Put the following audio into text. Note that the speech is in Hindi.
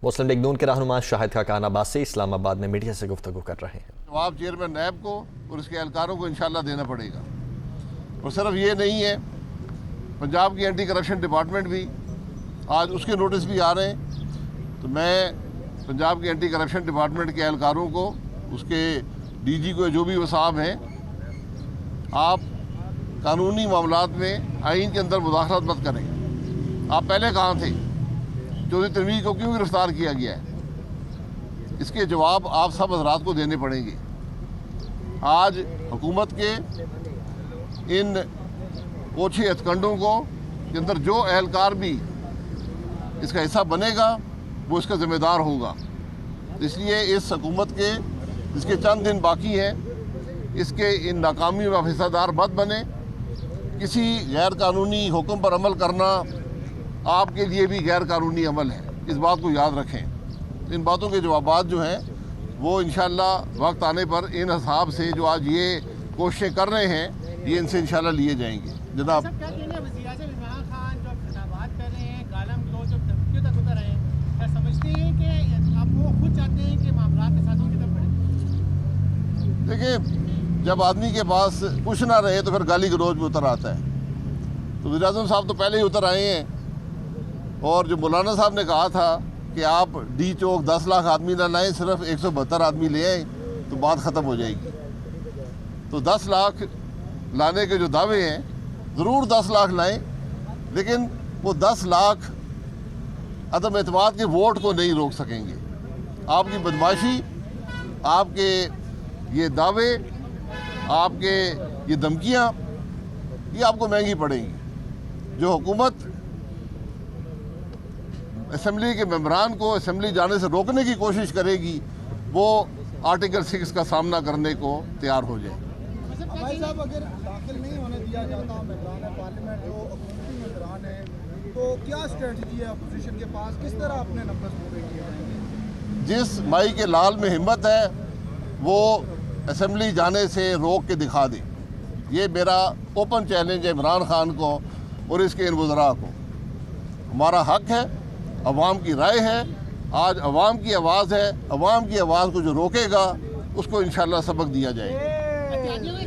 मुस्लिम लीग नून के रहनुमा शाहिद खाकान अब्बासी इस्लामाबाद में मीडिया से गुफ्तगू कर रहे हैं। जवाब चेयरमैन नैब को और उसके एहलकारों को इंशाल्लाह देना पड़ेगा। और सिर्फ ये नहीं है, पंजाब की एंटी करप्शन डिपार्टमेंट भी आज उसके नोटिस भी आ रहे हैं। तो मैं पंजाब के एंटी करप्शन डिपार्टमेंट के एहलकारों को, उसके डीजी को, जो भी वो साहब हैं, आप कानूनी मामलात में आइन के अंदर मुदाखलत मत करें। आप पहले कहाँ थे? चौधरी तनवीर को क्यों गिरफ्तार किया गया है? इसके जवाब आप सब हजरात को देने पड़ेंगे। आज हुकूमत के इन ओछे हथकंडों को के अंदर जो एहलकार भी इसका हिस्सा बनेगा वो इसका ज़िम्मेदार होगा। इसलिए इस हुकूमत के जिसके चंद दिन बाकी हैं, इसके इन नाकामियों में आप हिस्सेदार मत बने। किसी गैर कानूनी हुक्म पर अमल करना आपके लिए भी गैर कानूनी अमल है, इस बात को याद रखें। इन बातों के जवाबात जो हैं वो इंशाल्लाह वक्त आने पर इन हिसाब से जो आज ये कोशिशें कर रहे हैं, ये इनसे इंशाल्लाह लिए जाएंगे। जनाब, क्या कहना है वज़ीर-ए-आज़म इमरान खान जो खिताबात कर रहे हैं, गालम गलौज जो धमकियों तक उतर रहे हैं, क्या समझते हैं कि आप वो खुद चाहते हैं कि मामला के साथ उनकी तरफ बढ़े? देखिए, जब आदमी के पास कुछ ना रहे तो फिर गाली गलौज में उतर आता है। तो वज़ीर-ए-आज़म साहब तो पहले ही उतर आए हैं। और जो मौलाना साहब ने कहा था कि आप डी चौक 10 लाख आदमी ना लाएँ, सिर्फ 172 आदमी ले आए तो बात ख़त्म हो जाएगी। तो 10 लाख लाने के जो दावे हैं, ज़रूर 10 लाख लाएं, लेकिन वो 10 लाख अदम एतमाद के वोट को नहीं रोक सकेंगे। आपकी बदमाशी, आपके ये दावे, आपके ये धमकियाँ, ये आपको महंगी पड़ेंगी। जो हुकूमत असम्बली के मेंबरान को असम्बली जाने से रोकने की कोशिश करेगी, वो आर्टिकल 6 का सामना करने को तैयार हो जाए। भाई साहब, अगर दाखिल नहीं होने दिया जाता मेंबरान पार्लियामेंट जो हुकूमती मेंबरान है, तो क्या स्ट्रेटजी है अपोजिशन के पास? किस तरह अपने नंबर पूरे किए जाएंगे? जिस माई के लाल में हिम्मत है वो असम्बली जाने से रोक के दिखा दे। ये मेरा ओपन चैलेंज है इमरान खान को और इसके इन वज़रा को। हमारा हक है, अवाम की राय है, आज अवाम की आवाज़ है। अवाम की आवाज़ को जो रोकेगा उसको इंशाल्लाह सबक दिया जाएगा।